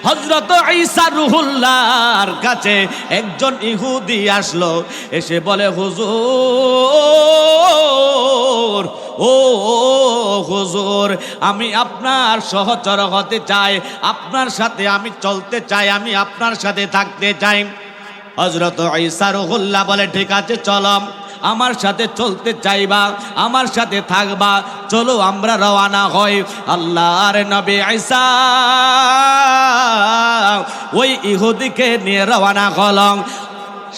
হযরত ঈসা রূহুল্লাহর কাছে একজন ইহুদি আসলো, এসে বলে হুজুর, ও হুজুর, আমি আপনার সহচর হতে চাই, আপনার সাথে আমি চলতে চাই, আমি আপনার সাথে থাকতে চাই। হযরত ঈসা রূহুল্লাহ বলে ঠিক আছে চলো, আমার সাথে চলতে চাইবা, আমার সাথে থাকবা, চলো আমরা রওনা হই। আল্লাহর নবী ঈসা ওই ইহুদিকে নিয়ে রওনা হলাম।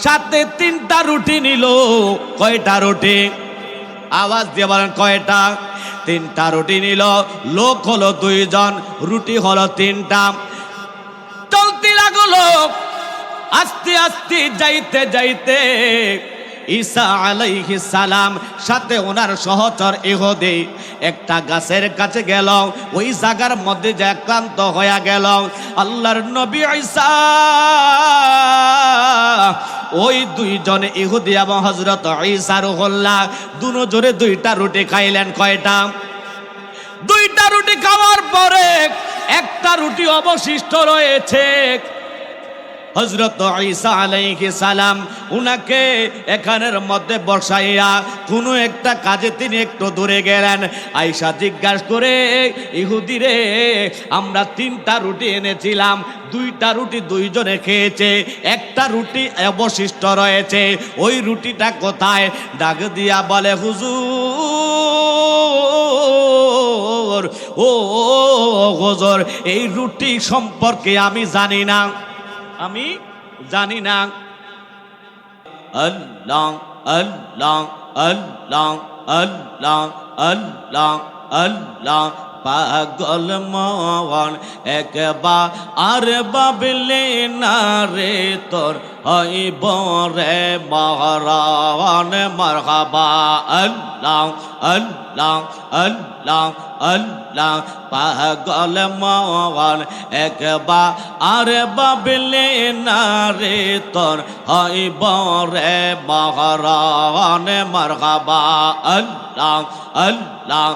সাথে 3টা রুটি নিল। কয়টা রুটি? আওয়াজ দিয়ে বলেন কয়টা? 3টা রুটি নিল। লোক হলো 2 জন, রুটি হলো 3টা। চলতে লাগলো। আস্তে আস্তে যাইতে যাইতে ঈসা আলাইহিস সালাম সাথে ওনার সহচর ইহুদি একটা গাছের কাছে গেল। ওই জায়গার মধ্যে যে ক্লান্ত হয়ে গেল। আল্লাহর নবী ঈসা ওই 2 জন ইহুদি এবং হযরত ঈসা রূহুল্লাহ দুজনে 2টা রুটি খাইলেন। কয়টা? 2টা রুটি খাওয়ার পরে একটা রুটি অবশিষ্ট রয়েছে। হযরত ঈসা আলাইহিস সালাম উনাকে এখানের মধ্যে বসাইয়া কোনো একটা কাজে তিনি একটু দূরে গেলেন। আয়েশা জিজ্ঞাসা করে, ইহুদি রে, আমরা 3টা রুটি এনেছিলাম, 2টা রুটি 2 জনে খেয়েছে, একটা রুটি অবশিষ্ট রয়েছে, ওই রুটিটা কোথায়? ডাক দিয়া বলে হুজুর, ও হুজুর, এই রুটি সম্পর্কে আমি জানি না, আমি জানি না। আল্লাহ আল্লাহ আল্লাহ আল্লাহ আল্লাহ আল্লাহ পাগল মন একবার আর বাবলে না রে তোর হইব রে মহারান মারহাবা। আল্লাহ আল্লাহ আল্লাহ আল্লাহ পাগল মন একবার আর বাবলে না রে তোর হইব রে মহারান মারহাবা। আল্লাহ আল্লাহ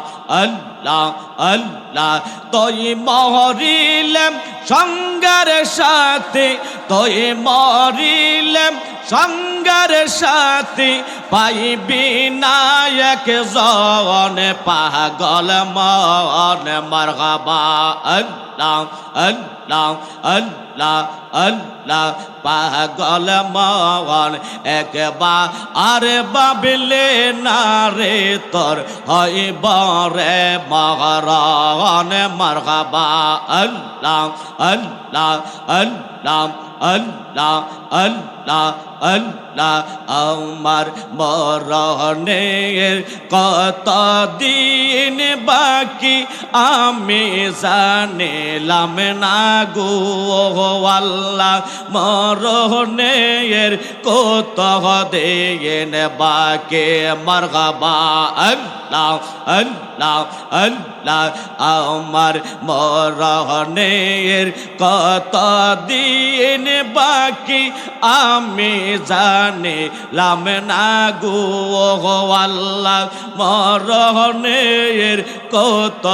আল্লাহ আল্লাহ তোই মরিলেম সঙ্গের সাথে, তোই মরিলেম সঙ্গের সাথে, পাইবি না এক জন পাগল মন মারহাবা। আল্লাহ আল্লাহ আল্লাহ আল্লাহ পাগল মন একবার আর বাবলে না রে তোর হইব রে মহারান মারহাবা। আল্লাহ আল্লাহ আল্লাহ আল্লাহ আল্লাহ আল্লাহ আমার মরণের কত দিন বাকি আমি জানিলাম না গো আল্লাহ, মরণের কত দিন বাকি মারহাবা। আল্লাহ আল্লাহ আল্লাহ আমার মরণের কত দিন বাকি আমি জানিলাম না গো আল্লাহ, মরণের কত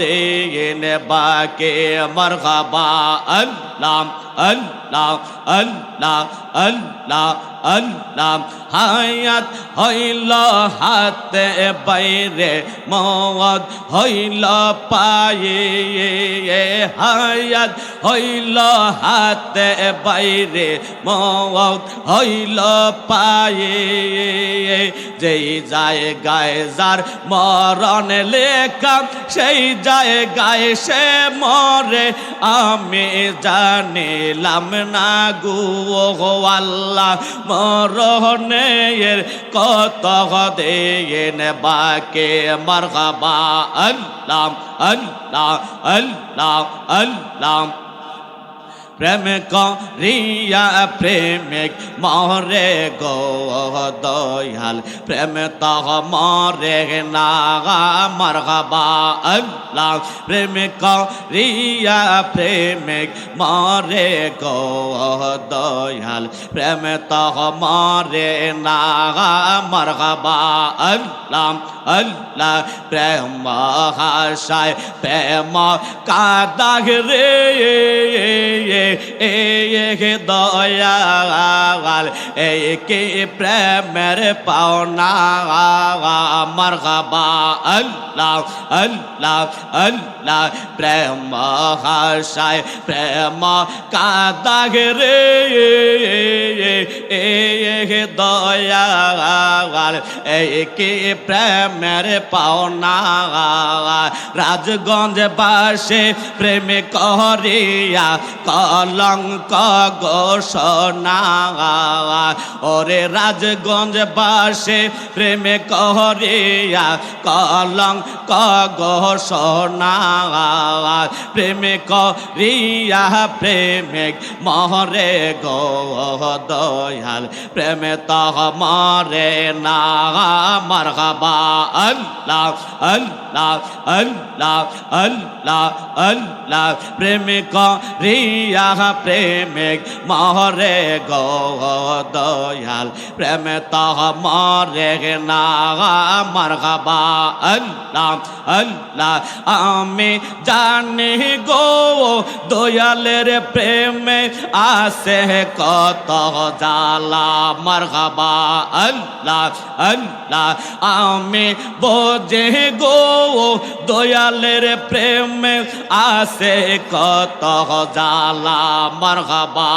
দিন বাকি মারহাবা। আল্লাহ আল্লাহ আল্লাহ আল্লাহ আল্লাহ হায়াত হইল হাতে বাইরে, মওত হইল পায়ে, হায়াত হইল হাতে বাইরে, মওত হইল পায়ে, যেই জায়গায় যার মরণ লেখা সেই জায়গায় সে মরে আমি জানিলাম না গো আল্লাহ, মরণের কত দিন বাকি মারহাবা। আল্লাহ আল্লাহ আল্লাহ আল্লাহ প্রেম করিয়া প্রেমিক মরে গো দয়াল, প্রেম তো মরে না মারহাবা। আল্লাহ প্রেম করিয়া প্রেমিক মরে গো দয়াল, প্রেম তো মরে না মারহাবা। আল্লাহ আল্লাহ প্রেম হাসায় প্রেম কাদাগ রে, দয়াল কে প্রেমের পাওনা মারহাবা আল্লাহ আল্লাহ আল্লাহ প্রেম হাসায় প্রেম কাদাগে রে দয়াল কে প্রেমের পাওনা রাজগঞ্জ বাসে প্রেমে করিয়া কলঙ্ক ঘোষণা ওরে রাজগঞ্জ বাসে প্রেমে করিয়া কলঙ্ক ঘোষণা প্রেমে করিয়া প্রেমিক মরে গো দয়াল প্রেমে তহ মরে না মারহাবা আল্লাহ আল্লাহ আল্লাহ আল্লাহ আল্লাহ প্রেমিক রিয়া প্রেমিক মরে গো দয়াল প্রেমে তহ মরে না মারহাবা আল্লাহ আল্লাহ আমি জানি গো দয়ালের প্রেমে আসে কত জালা মারহাবা আল্লাহ আল্লাহ আমি বোঝে গো দয়ালের প্রেমে আসে কত জালা মারহাবা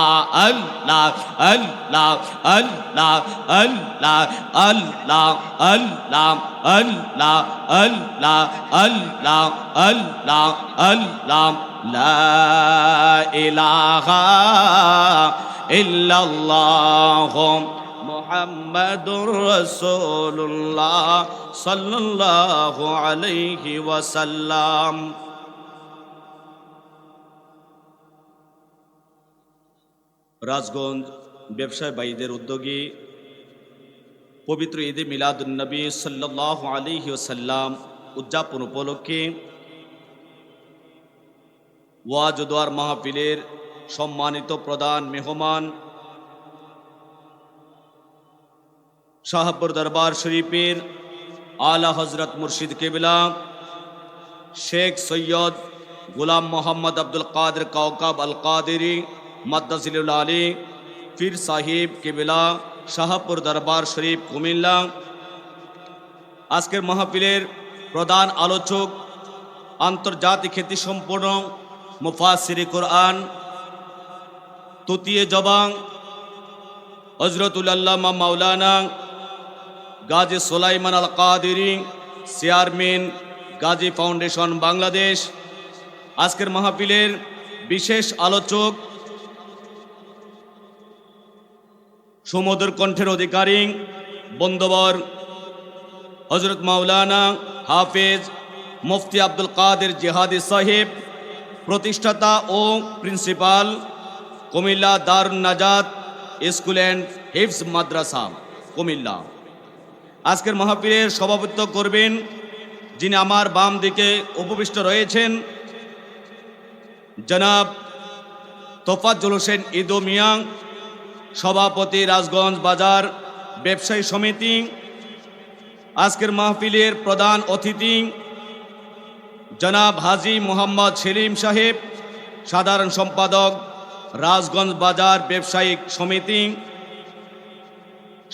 আল্লাহ আল্লাহ আল্লাহ আল্লাহ আল্লাহ আল্লাহ আল্লাহ আল্লাহ আল্লাহ আল্লাহ আল্লাহ লা ইলাহা ইল্লাল্লাহ মুহাম্মাদুর রাসূলুল্লাহ সাল্লাল্লাহু আলাইহি ওয়াসাল্লাম। রাজগঞ্জ ব্যবসায়ী ভাইদের উদ্যোগে পবিত্র ঈদে মিলাদুন্নবী সাল্লাল্লাহু আলাইহি ওয়াসাল্লাম উদযাপন উপলক্ষে ওয়াজ ও দোয়ার মাহফিলের সম্মানিত প্রধান মেহমান শাহপুর দরবার শরীফের আলা হজরত মুর্শিদ কেবলা শেখ সৈয়দ গোলাম মোহাম্মদ আব্দুল কাদের কাওকাব আল কাদেরি মাদ্দাজিলুল আলী পীর সাহিব কেবলা শাহপুর দরবার শরীফ কুমিল্লা। আজকের মাহফিলের প্রধান আলোচক আন্তর্জাতিক খ্যাতিসম্পন্ন মুফাসসিরে কোরআন তুতিয়ে জবাং হযরতুল আল্লামা মাওলানা গাজী সুলাইমান আল কাদেরি চেয়ারম্যান গাজী ফাউন্ডেশন বাংলাদেশ। আজকের মাহফিলের বিশেষ আলোচক সুমধুর কণ্ঠের অধিকারী বন্ধুবর হযরত মাওলানা হাফেজ মুফতি আব্দুল কাদের জিহাদি সাহেব, প্রতিষ্ঠাতা ও প্রিন্সিপাল কুমিল্লা দারুন নাজাত স্কুল অ্যান্ড হিফজ মাদ্রাসা কুমিল্লা। আজকের মাহফিলের সভাপতিত্ব করবেন যিনি আমার বাম দিকে উপবিষ্ট রয়েছেন, জনাব তোফাজ্জল হোসেন ইদু মিয়া, সভাপতি রাজগঞ্জ বাজার ব্যবসায়ী সমিতি। আজকের মাহফিলের প্রধান অতিথি জনাব হাজী মোহাম্মদ সেলিম সাহেব, সাধারণ সম্পাদক রাজগঞ্জ বাজার ব্যবসায়িক সমিতি।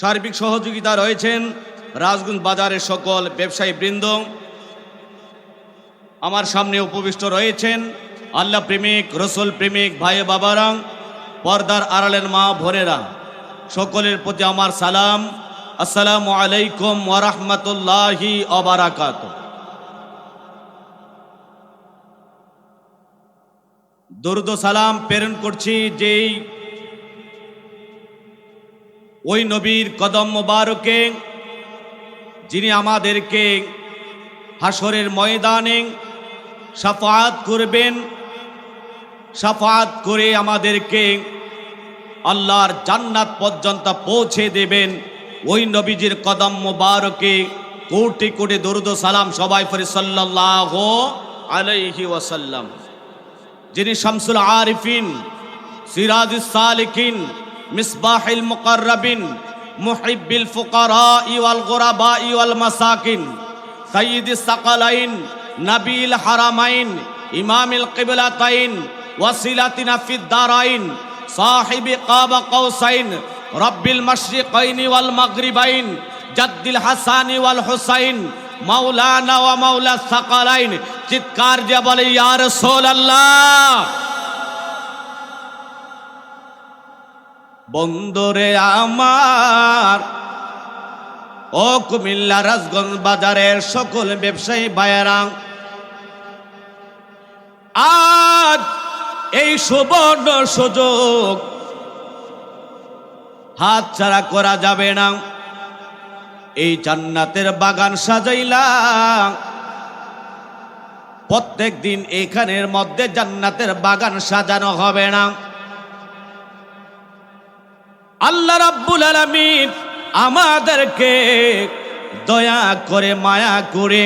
সার্বিক সহযোগিতা রয়েছেন রাজগঞ্জ বাজারের সকল ব্যবসায়ী বৃন্দ। আমার সামনে উপবিষ্ট রয়েছেন আল্লাহ প্রেমিক রসুল প্রেমিক ভাই বাবারা, পর্দার আড়ালের মা ভোরেরা, সকলের প্রতি আমার সালাম, আসসালামু আলাইকুম ওয়া রাহমাতুল্লাহি ওয়া বারাকাতুহু। দরুদ ও সালাম প্রেরণ করছি যেই ওই নবীর কদম মোবারকে যিনি আমাদেরকে হাসরের ময়দানে শাফাআত করবেন, শাফাআত করে আমাদেরকে আল্লাহর জান্নাত পর্যন্ত পৌঁছে দেবেন। ওই নবীজির কদম মোবারকে কোটি কোটি দরুদ ও সালাম সবাই পড়ি সাল্লাল্লাহু আলাইহি ওয়াসাল্লাম। যিনি শামসুল আরিফিন, সিরাজুস সালিকিন, মিসবাহুল মুকাররাবিন, মুহিব্বিল ফুকারা ওয়াল গুরাবা ওয়াল মাসাকিন, সাইয়্যিদুস সাকালাইন, নবীল হারামাইন, ইমামুল কিবলাতাইন, ওয়াসিলাতিনা ফিদ দারাইন সাহিবি কাবা কাউসাইন রব্বিল মাশরিকাইনি ওয়াল মাগরিবাইন জাদ্দিল হাসানি ওয়াল হুসাইন মাওলানা ওয়া মাওলা সাকালাইন। চিৎকার দিয়ে বলে ইয়া রাসূলুল্লাহ। বন্দরে আমার ও কুমিল্লা রাজগঞ্জ বাজারের সকল ব্যবসায়ী ভাইয়েরা, আজ এই সুবর্ণ সুযোগ হাতছাড়া করা যাবে না। এই জান্নাতের বাগান সাজাইলাম, প্রত্যেক দিন এখানের মধ্যে জান্নাতের বাগান সাজানো হবে না। আল্লাহ রাব্বুল আলামিন আমাদেরকে দয়া করে মায়া করে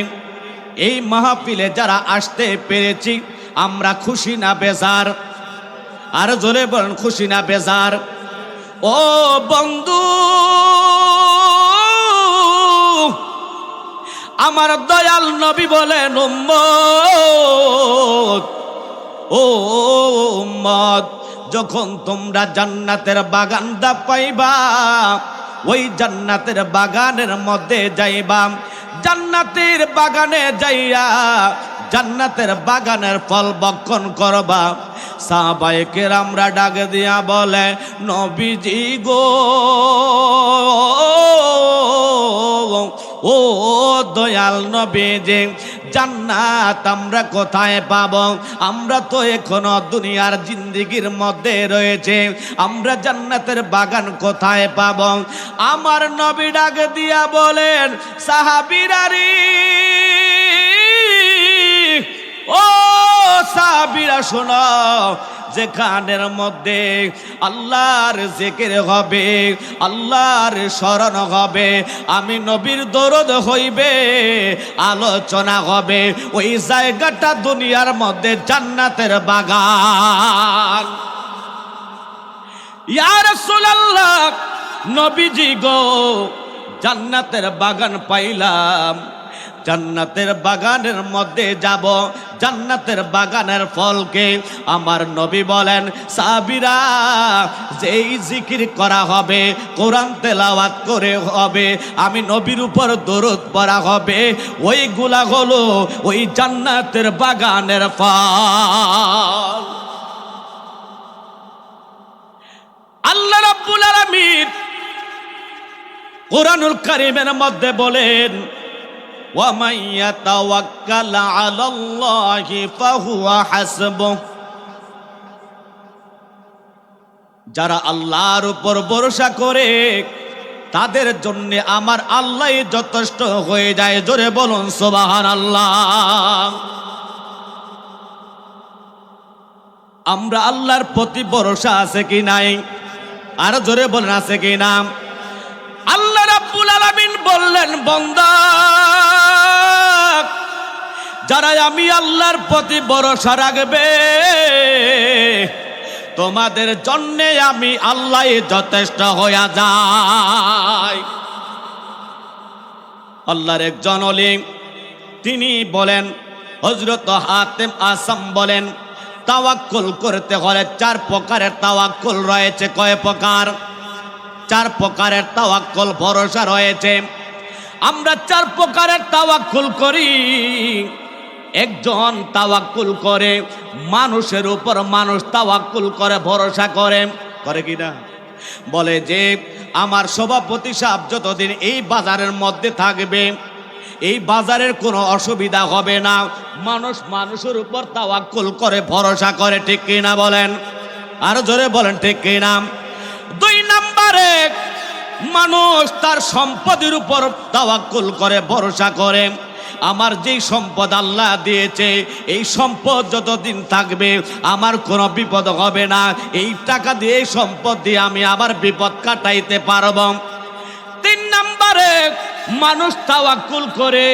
এই মাহফিলে যারা আসতে পেরেছি আমরা খুশি না বেজার? আর জোরে বলেন খুশি না বেজার? ও বন্ধু, আমার দয়াল নবী বলেন উম্মত, ও উম্মত, যখন তোমরা জান্নাতের বাগানটা পাইবা, ওই জান্নাতের বাগানের মধ্যে যাইবা, জান্নাতের বাগানে যাইয়া জান্নাতের বাগানের ফল ভক্ষণ করবা। সাহাবায়ে কেরামরা ডাক দিয়া বলে, নবীজি গো, ও দয়াল নবীজি, জান্নাত আমরা কোথায় পাব? আমরা তো এখনো দুনিয়ার জিন্দেগির মধ্যে রয়েছে, আমরা জান্নাতের বাগান কোথায় পাব? আমার নবী ডাক দিয়া বলেন, সাহাবীরারে, ও সাহাবীরা শোনো, যেখানের মধ্যে আল্লাহর জিকির হবে, আল্লাহর স্মরণ হবে, আমি নবীর দরদ হইবে, আলোচনা হবে, ওই জায়গাটা দুনিয়ার মধ্যে জান্নাতের বাগান। ইয়া রাসূলুল্লাহ, নবীজি গো, জান্নাতের বাগান পাইলাম, জান্নাতের বাগানের মধ্যে যাব, জান্নাতের বাগানের ফলকে আমার নবী বলেন, সাহাবীরা, যেই জিকির করা হবে, কোরআন তেলাওয়াত করে হবে, আমি নবীর উপর দরুদ পড়া হবে, ওইগুলা হলো ওই জান্নাতের বাগানের ফল। আল্লাহ রাব্বুল আলামিন কোরআনুল কারীমের মধ্যে বলেন, وَمَنْ يَتَوَكَّلْ عَلَى اللَّهِ فَهُوَ حَسْبُهُ। যারা আল্লাহর উপর ভরসা করে তাদের জন্য আমার আল্লাহই যথেষ্ট হয়ে যায়। জোরে বলুন সুবহানাল্লাহ। আমরা আল্লাহর প্রতি ভরসা আছে কি নাই? আর জোরে বলেন আছে কি না? আল্লাহ রাব্বুল আলামিন বললেন, বান্দা, যারা আমি আল্লাহর প্রতি ভরসা রাখবে, তোমাদের জন্য আমি আল্লাহই যথেষ্ট হয়ে যাই। আল্লাহর একজন ওলি, তিনি বলেন, হযরত হাতেম আসাম বলেন, তাওয়াক্কুল করতে হলে 4 প্রকারের তাওয়াক্কুল রয়েছে। কয় প্রকার? 4 প্রকারের তাওয়াক্কুল, ভরসা রয়েছে। আমরা 4 প্রকারের তাওয়াক্কুল করি। একজন তাওয়াক্কুল করে মানুষের উপর, মানুষ তাওয়াক্কুল করে, ভরসা করে, করে কি না? বলে যে আমার সভাপতি সাহেব যতদিন এই বাজারের মধ্যে থাকবে, এই বাজারের কোনো অসুবিধা হবে না। মানুষ মানুষের উপর তাওয়াক্কুল করে, ভরসা করে, ঠিক কি না বলেন? আর জোরে বলেন ঠিক কি না? 2 নম্বরে, মানুষ তার সম্পদের উপর তাওয়াক্কুল করে, ভরসা করে। আমার যেই সম্পদ আল্লাহ দিয়েছে, এই সম্পদ যতদিন থাকবে আমার কোনো বিপদ হবে না। এই টাকা দিয়ে, এই সম্পদ দিয়ে আমি আবার বিপদ কাটাইতে পারব। 3 নম্বরে, মানুষ তাওয়াক্কুল করে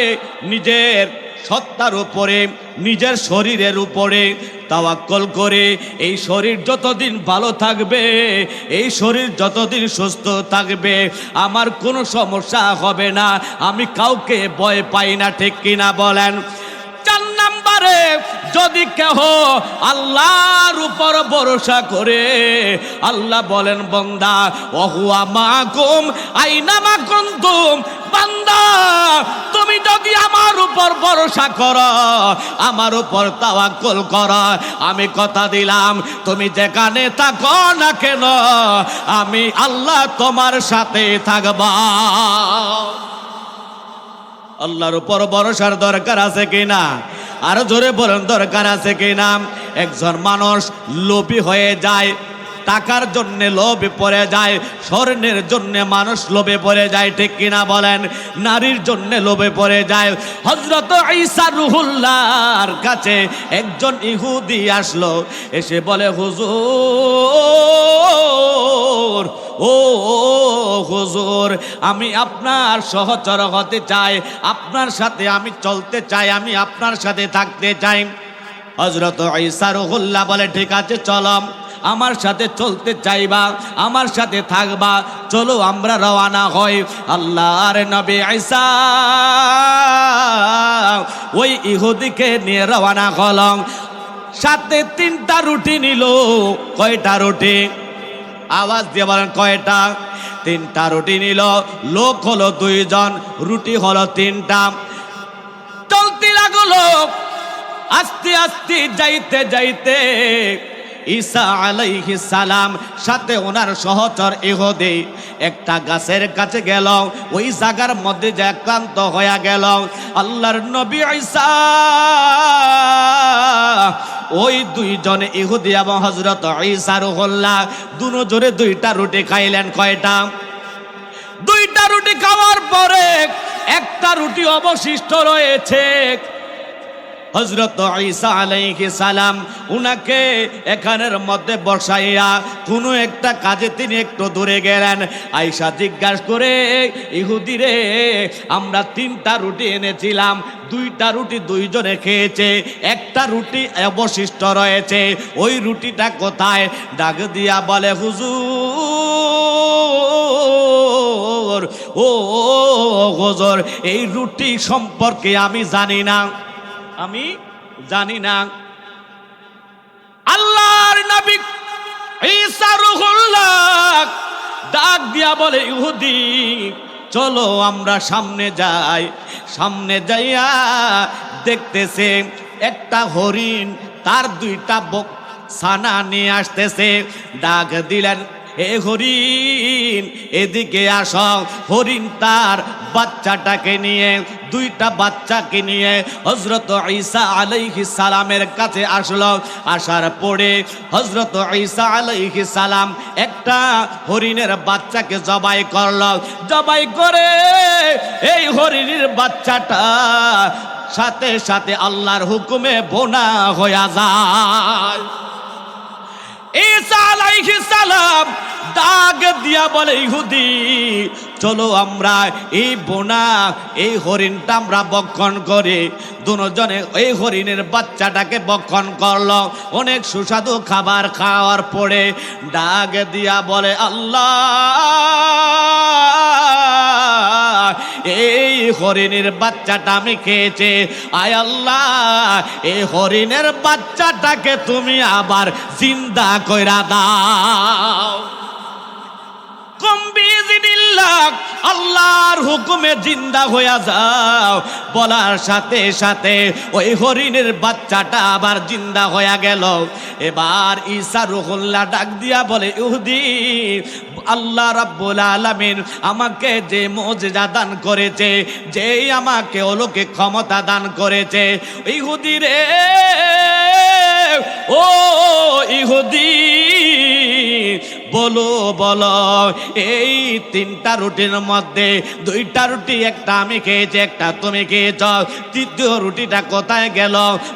নিজের সত্তার উপরে, নিজের শরীরের উপরে তাওয়াক্কুল করে। এই শরীর যতদিন ভালো থাকবে, এই শরীর যতদিন সুস্থ থাকবে, আমার কোনো সমস্যা হবে না, আমি কাউকে ভয় পাই না, ঠিক কিনা বলেন? 4 নম্বর পরে যদি কেহ আল্লাহর উপর ভরসা করে, আল্লাহ বলেন বান্দা ওহুয়া মাকুম আইনামা কুনতুম, বান্দা তুমি যদি আমার উপর ভরসা করো, আমার উপর তাওয়াক্কুল করো, আমি কথা দিলাম তুমি যেখানে থাকো না কেন আমি আল্লাহ তোমার সাথে থাকবা। আল্লাহর উপর ভরসার দরকার আছে কিনা? আর জোরে বলেন দরকার আছে কিনা? একজন মানুষ লোভী হয়ে যায়, টাকার জন্য লোভে পড়ে যায়, স্বর্ণের জন্য মানুষ লোভে পড়ে যায়, ঠিক কিনা বলেন? নারীর জন্য লোভে পড়ে যায়। হযরত ঈসা রুহুল্লাহর কাছে একজন ইহুদি আসলো, এসে বলে হুজুর, ও হুজুর, আমি আপনার সহচর হতে চাই, আপনার সাথে আমি চলতে চাই, আমি আপনার সাথে থাকতে চাই। হযরত ঈসা রুহুল্লাহ বলে ঠিক আছে চলো, আমার সাথে চলতে চাইবা, আমার সাথে থাকবা, চলো আমরা রওনা হই। আল্লাহর নবী ঈসা ওই ইহুদিকে নিয়ে রওনা হলেন। সাথে 3টা রুটি নিল। কয়টা রুটি? আওয়াজ দিয়ে বলেন কয়টা? 3টা রুটি নিল। লোক হলো 2 জন, রুটি হলো 3টা। চলতে লাগলো। আস্তে আস্তে যাইতে যাইতে ঈসা আলাইহিস সালাম সাথে ওনার সহচর ইহুদি একটা গাছের কাছে গেল। ওই জায়গার মধ্যে যে ক্লান্ত হয়ে গেল। আল্লাহর নবী ঈসা ওই 2 জন ইহুদি এবং হযরত ঈসা রুহুল্লাহ দুজনে 2টা রুটি খাইলেন। কয়টা? 2টা রুটি খাওয়ার পরে একটা রুটি অবশিষ্ট রয়েছে। হযরত ঈসা আলাইহিস সালাম উনাকে এখানের মধ্যে বসাইয়া কোনো একটা কাজে তিনি একটু দূরে গেলেন। আয়েশা জিজ্ঞাসা করে, ইহুদি রে, আমরা 3টা রুটি এনেছিলাম, 2টা রুটি 2 জনে খেয়েছে, একটা রুটি অবশিষ্ট রয়েছে, ওই রুটিটা কোথায়? ডাক দিয়া বলে হুজুর, ও হুজুর, এই রুটি সম্পর্কে আমি জানি না, আমি জানি না। আল্লাহর নবী ঈসা রুহুল্লাহ ডাক দিয়া বলে ইহুদি, চলো আমরা সামনে যাই। সামনে যাইয়া দেখতেছে একটা হরিণ তার 2টা ছানা নিয়ে আসতেছে। ডাক দিলেন, এ হরিণ এদিকে আসো। হরিণ তার বাচ্চাটাকে নিয়ে, 2টা বাচ্চাকে নিয়ে হযরত ঈসা আলাইহিস সালামের কাছে আসলো। আসার পরে হযরত ঈসা আলাইহিস সালাম একটা হরিণের বাচ্চাকে জবাই করলো। জবাই করে এই হরিণের বাচ্চাটা সাথে সাথে আল্লাহর হুকুমে বোনা হয়ে যায়। ঈসা আলাইহিস সালাম ডাক দিয়া বলে ইহুদি, চলো আমরা এই বোনা এই হরিণটা আমরা ভক্ষণ করি। দুজনে এই হরিণের বাচ্চাটাকে ভক্ষণ করলো। অনেক সুস্বাদু খাবার খাওয়ার পরে ডাক দিয়া বলে, আল্লাহ, এই হরিণের বাচ্চাটা আমি খেয়েছি, আয় আল্লাহ, এই হরিণের বাচ্চাটাকে তুমি আবার জিন্দা কইরা দাও। আল্লাহর হুকুমে জিন্দা হয়ে যাও। বলার সাথে সাথে ওই হরিণের বাচ্চাটা আবার জিন্দা হয়ে গেল। এবার ঈসা রুহুল্লাহ ডাক দিয়া বলে, ইহুদি, আল্লাহ রাব্বুল আলামিন আমাকে যে মুজিজা দান করেছে, যেই আমাকে অলৌকিক ক্ষমতা দান করেছে, ইহুদি রে, ও ইহুদি, বলো বলো, এই 3টা রুটির মধ্যে 2টা রুটি একটা আমি খেয়েছি, একটা তুমি খেয়েছ, 3য় রুটিটা কোথায় গেল?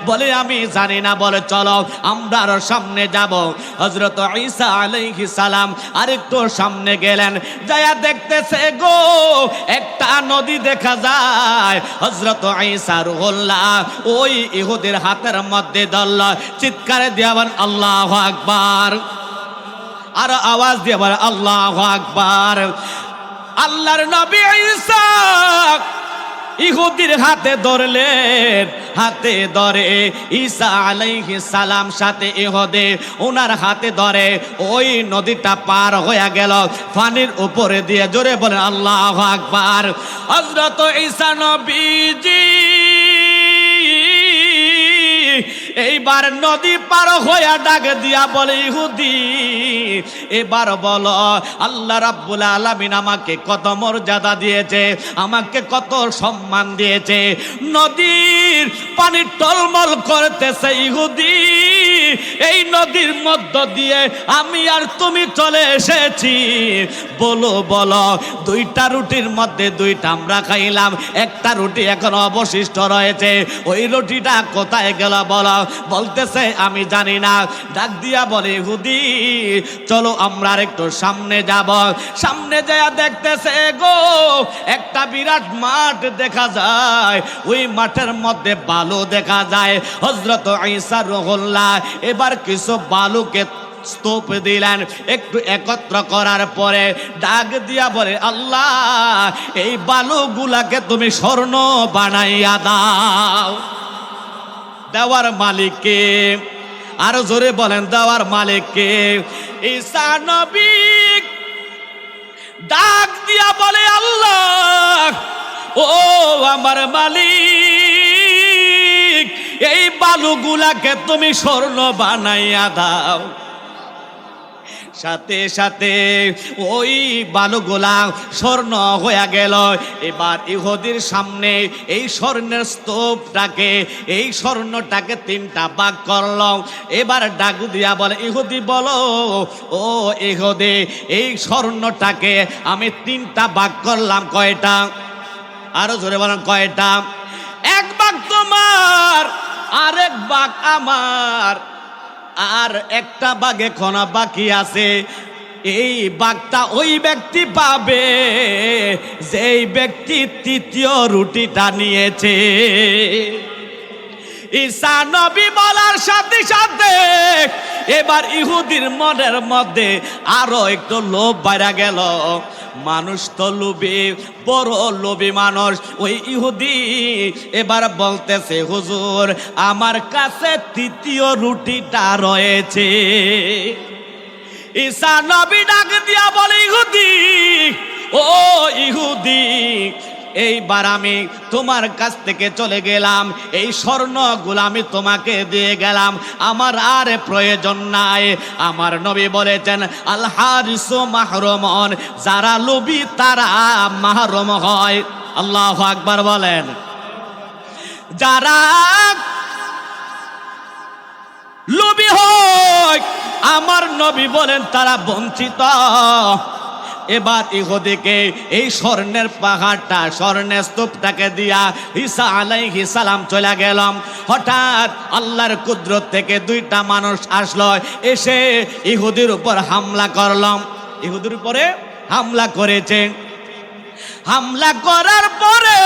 বলে আমি জানি না। বলে চলো আমরা আরো সামনে যাব। হযরত ঈসা আলাইহিস সালাম আরেকটু সামনে গেলেন। যায়া দেখতেছে গো একটা নদী দেখা যায়। হযরত ঈসা রুহুল্লাহ ওই ইহুদির হাতের মধ্যে ধরল। চিৎকারে দিয়া বলেন আল্লাহু আকবার। আর আওয়াজ দিয়ে বলে আল্লাহু আকবার। আল্লাহর নবী ঈসা ইহুদির হাতে ধরলেন, হাতে ধরে ঈসা আলাইহিস সালাম সাথে ইহুদি ওনার হাতে ধরে ওই নদীটা পার হয়ে গেল পানির উপরে দিয়ে। জোরে বলেন আল্লাহু আকবার। হযরত ঈসা নবীজি এইবার নদী পার হইয়া ডাক দিয়া বলে, ইহুদি এবার বলো আল্লাহ রাব্বুল আলামিন আমাকে কত মর্যাদা দিয়েছে, আমাকে কত সম্মান দিয়েছে। নদীর পানি টলমল করতেছে, ইহুদি এই নদীর মধ্য দিয়ে আমি আর তুমি চলে এসেছি। বলো বলো, দুইটা রুটির মধ্যে দুইটা আমরা খাইলাম, একটা রুটি এখন অবশিষ্ট রয়েছে, ওই রুটিটা কোথায় গেল বলো। বলতেছে আমি জানি না। ডাক দিয়া বলে, ইহুদি চলো আমরা একটু সামনে যাব। সামনে যায় দেখতেছে গো একটা বিরাট মাঠ দেখা যায়, ওই মাঠের মধ্যে বালু দেখা যায়। হযরত ঈসা রুহুল্লাহ এবার কিছু বালুকে স্তূপ দিলেন, একটু একত্র করার পরে ডাক দিয়া বলে, আল্লাহ এই বালুগুলাকে তুমি স্বর্ণ বানাইয়া দাও। দেওয়ার মালিককে, আরো জোরে বলেন দেওয়ার মালিককে। ঈসা নবী ডাক দিয়া বলে, আল্লাহ ও আমার মালিক, এই বালুগুলাকে তুমি স্বর্ণ বানাইয়া দাও। সাথে সাথে ওই বালুগুলা স্বর্ণ হয়ে গেল। এবার ইহুদির সামনে এই স্বর্ণের স্তূপটাকে, এই স্বর্ণটাকে তিনটা ভাগ করল। এবার ডাক দিয়া বলে, ইহুদি বলো ও ইহুদি এই স্বর্ণটাকে আমি তিনটা ভাগ করলাম, কয়টা? আরো জোরে বলেন কয়টা? এক ভাগ তোমার, আরেক ভাগ আমার, আর একটা ভাগ এখনো বাকি আছে। এই ভাগটা ওই ব্যক্তি পাবে যেই ব্যক্তি তৃতীয় রুটিটা নিয়েছে। ঈসা নবী বলার সাথে সাথে এবার ইহুদির মনের মধ্যে আরো একটু লোভ বাইরা গেল। মানুষ তো লোভী, বড় লোভী মানুষ। ওই ইহুদি এবার বলতেছে, হুজুর আমার কাছে তৃতীয় রুটিটা রয়েছে। ঈসা নবী ডাক দিয়া বলে, ইহুদি ও ইহুদি এইবার আমি তোমার কাছ থেকে চলে গেলাম, এই স্বর্ণগুলো আমি তোমাকে দিয়ে গেলাম, আমার আর প্রয়োজন নাই। আমার নবী বলেছেন, আল হারিসু মাহরুমন, যারা লোভী তারা মাহরুম হয়। আল্লাহু আকবার বলেন। যারা লোভী হয় আমার নবী বলেন তারা বঞ্চিত। এবার ইহুদিকে এই স্বর্ণের পাহাড়টা, স্বর্ণের স্তূপটাকে দিয়া ঈসা আলাইহিস সালাম চলে গেলাম। হঠাৎ আল্লাহর কুদরত থেকে দুইটা মানুষ আসলো, এসে ইহুদির উপর হামলা করলাম। ইহুদির উপরে হামলা করেছে। হামলা করার পরে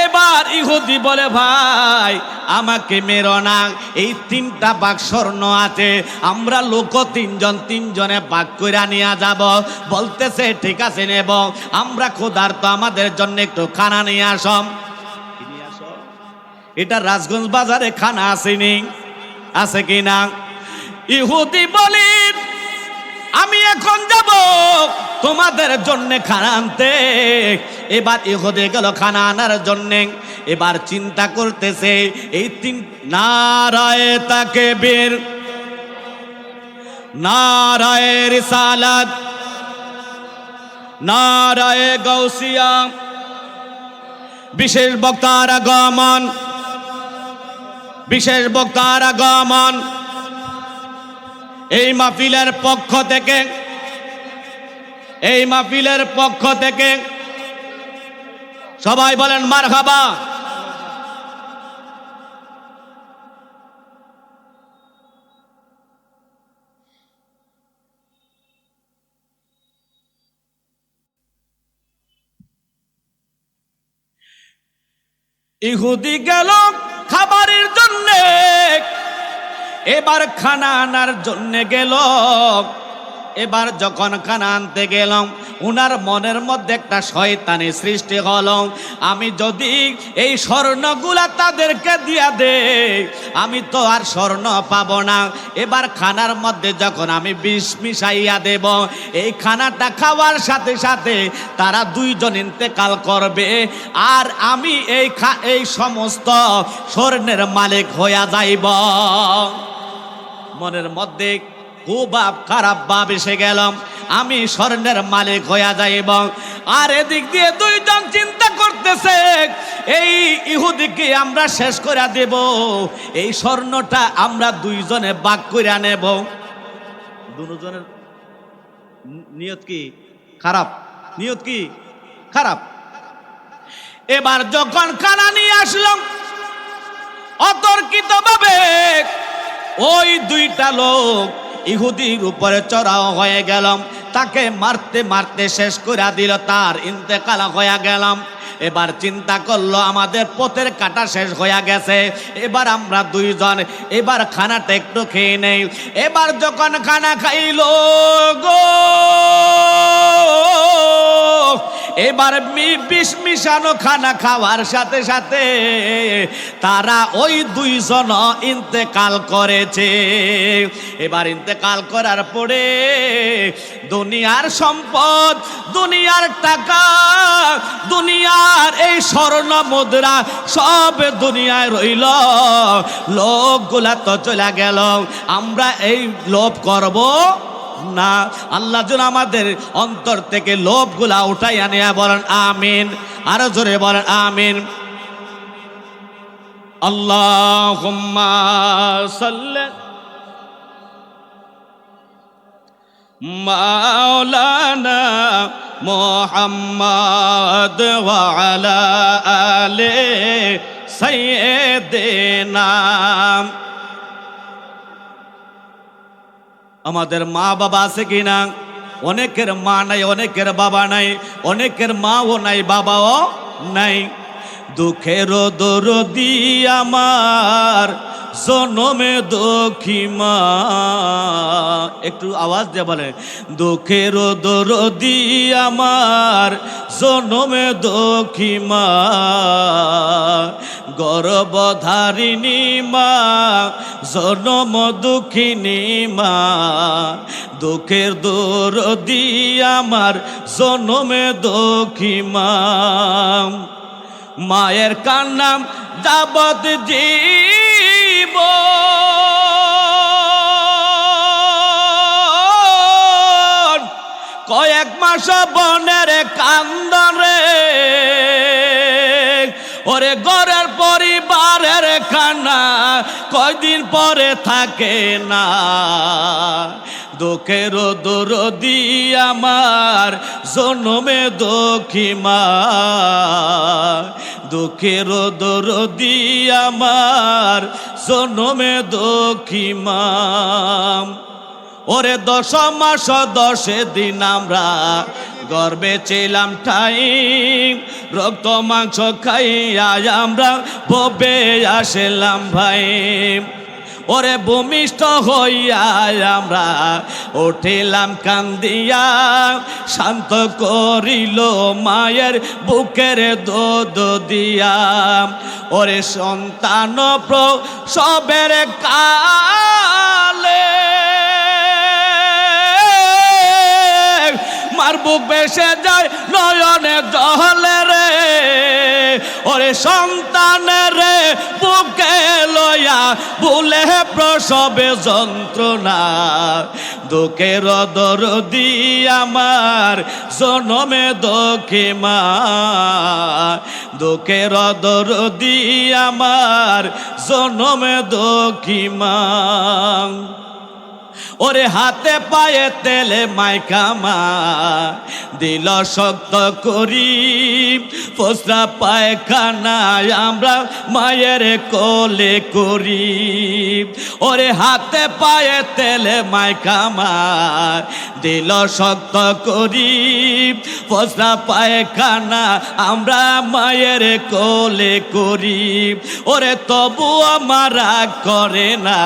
এবার ইহুদি বলে, ভাই আমাকে মেরো না, এই তিনটা ভাগ স্বর্ণ আছে, আমরা লোক তিনজন, তিনজনে ভাগ করে নিয়ে যাব। বলতেছে ঠিক আছে নেব, আমরা ক্ষুধার্ত, আমাদের জন্য একটু খানা নিয়ে আসম। এটা রাজগঞ্জ বাজারে খানা আসেনি, আছে কি না? ইহুদি বলি আমি এখন যাব তোমাদের জন্য খানা আনতে। এবার ইহুদি গেল খানা আনার জন্যে। এবার চিন্তা করতেছে এই তিন, নারায়ে তাকবীর, নারায়ে রিসালাত, নারায়ে গাউসিয়া, বিশেষ বক্তার আগমন, বিশেষ বক্তার আগমন। এই মাহফিলের পক্ষ থেকে, এই মাহফিলের পক্ষ থেকে সবাই বলেন মারহাবা। ইহুদি গেল খাবারের জন্যে, এবার খানা আনার জন্য গেল। এবার যখন খানা আনতে গেলাম, উনার মনের মধ্যে একটা শয়তানি সৃষ্টি হলো, আমি যদি এই স্বর্ণগুলা তাদেরকে দিয়া দেই আমি তো আর স্বর্ণ পাবো না। এবার খানার মধ্যে যখন আমি বিষ মিশাইয়া দেব, এই খানাটা খাওয়ার সাথে সাথে তারা দুইজন ইন্তেকাল করবে, আর আমি এই সমস্ত স্বর্ণের মালিক হইয়া যাইব। মনের মধ্যে খুব খারাপ ভাব এসে গেলাম, আমি স্বর্ণের মালিক হইয়া যাইব। আর এদিক দিয়ে দুইজন চিন্তা করতেছে এই ইহুদিকে আমরা শেষ করে দেব, এই স্বর্ণটা আমরা দুইজনে ভাগ করে নেব। দুজনের নিয়ত কি খারাপ, নিয়ত কি খারাপ। এবার যখন খানা নিয়ে আসলাম, অতর্কিত ভাবে ওই দুইটা লোক ইহুদির উপরে চড়াও হয়ে গেলাম, তাকে মারতে মারতে শেষ করে দিল, তার ইন্তেকাল হয়ে গেলাম। এবার চিন্তা করলো আমাদের পথের কাটা শেষ হয়ে গেছে, এবার আমরা দুইজন এবার খানাটা একটু খেয়ে নেই। এবার যখন খানা খাইলো গো, এবার বিষ মিশানো খানা খাওয়ার সাথে সাথে তারা ওই দুইজন ইন্তেকাল করেছে। এবার ইন্তেকাল করার পরে দুনিয়ার সম্পদ, দুনিয়ার টাকা, দুনিয়ার এই স্বর্ণ মুদ্রা সব দুনিয়ায় রইল, লোকগুলা তো চলে গেল। আমরা এই লোভ করব না। আল্লাহ যেন আমাদের অন্তর থেকে লোভগুলা উঠাইয়া নেয়া, বলেন আমিন। আরো জোরে বলেন আমিন। আল্লাহুম্মা সাল্লি মাওলানা মুহাম্মদ ওয়া আলা আলি সাইয়্যিদিনা। আমাদের মা বাবা আছে কিনা? অনেকের মা নাই, অনেকের বাবা নাই, অনেকের মাও নাই, বাবাও নাই। দুঃখের দরদি আমার জনমে দুঃখী মা, একটু আওয়াজ দিয়ে বলে, দুঃখের দরদি আমার জনমে দুঃখী মা, গর্ভধারিণী মা জনম দুঃখিনী মা, দুঃখের দরদি আমার জনমে দুঃখী মা। মায়ের কান্নাম যাবত জীব, কয়েক মাস বনের কান্দরে, ওরে ঘরের পরিবারের কান্না কয়দিন পরে থাকে না। দুঃখের দরদি আমার জনমে দুঃখী মা, দুঃখের দরদি আমার জনমে দুঃখী মা। ওরে 10 মাস 10 দিন আমরা গর্বে ছিলাম ঠাই, রক্ত মাংস খাইয়া আমরা ভবে আসলাম ভাই। ওরে ভূমিষ্ঠ হইয়া আমরা উঠিলাম কান্দিয়া, শান্ত করিল মায়ের বুকের দুধ দিয়া। ওরে সন্তান প্রসবের কালে মার বুক বেসে যায় নয়নে জলে রে, ওরে সন্তানের বুকে লয়া ভুলে প্রসবে যন্ত্রণা। দুঃখের দরদি আমার জনমে দুঃখী মা, দুঃখের দরদি আমার জনমে দুঃখী মা। ওরে হাতে পায়ে তেলে মাইকা মা দিল শক্ত করি, ফোসরা পায়খানায় আমরা মায়ের কোলে করি। ওরে হাতে পায়ে তেলে মাইকা মা দিল শক্ত করি, ফোসরা পায়খানা আমরা মায়ের কোলে করি। ওরে তবু আমার করে না,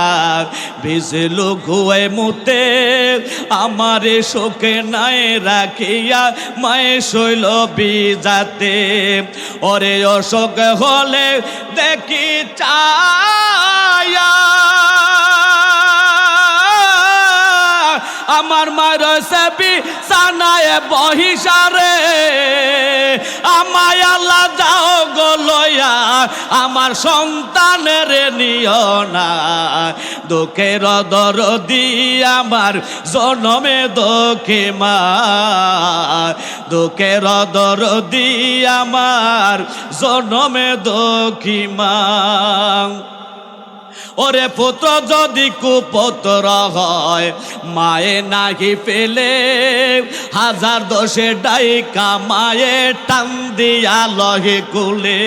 ভিজলু ঘুয়ে মুতে আমারে শোকে নাই রাখিয়া মায়ে শৈল বিজাতে ওরে অশোক হলে দেখি চায়া আমার মায়ের সেবি সানায় বহিসারে আমায় আল্লাহ যাও গলয়া আমার সন্তানের নিও না দুঃখের দরদি আমার জনমে দুঃখে মা দুঃখের দরদি আমার জনমে দুঃখী মা ওরে পুত্র যদি কুপুত্র হয় মায়ে নাহি পেলে হাজার দোষে ডাইকা মায়ে টান দিয়া লহে কুলে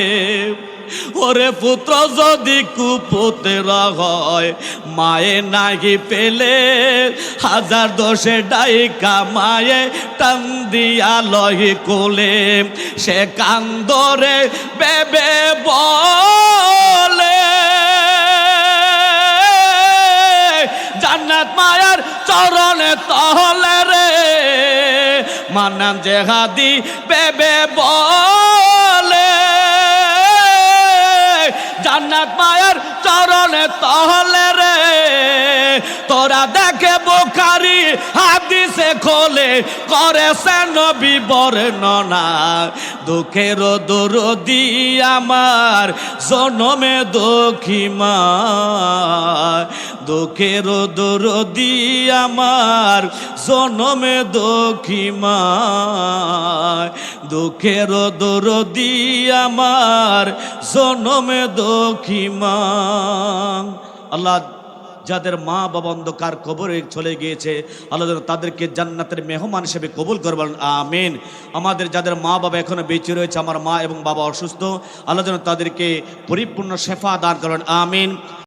ওরে পুত্র যদি কুপুত্র হয় মায়ে নাহি পেলে হাজার দোষে ডাইকা মায়ে টান দিয়া লহে কুলে সে কান্দরে বেবে বলে জান্নাত মায়ার চরণে তহলে রে মান্নান জেহাদি বেবে বলে জান্নাত মায়ার চরণে তহলে রে তোরা দেখে বুখারী হাদিসে খোলে করেছে নবী বর্ণনা দুঃখের দরদি আমার জনমে দুঃখী মা দুঃখের দরদি আমার জনমে দুঃখী মা দুঃখের দরদি আমার জনমে দুঃখী মা আল্লাহ যাদের মা বাবা অন্ধকার কবরে চলে গিয়েছে আল্লাহ যেন তাদেরকে জান্নাতের মেহমান হিসেবে কবুল করবেন আমিন আমাদের যাদের মা বাবা এখনো বেঁচে রয়েছে আমার মা এবং বাবা অসুস্থ আল্লাহ যেন তাদেরকে পরিপূর্ণ শেফা দান করবেন আমিন।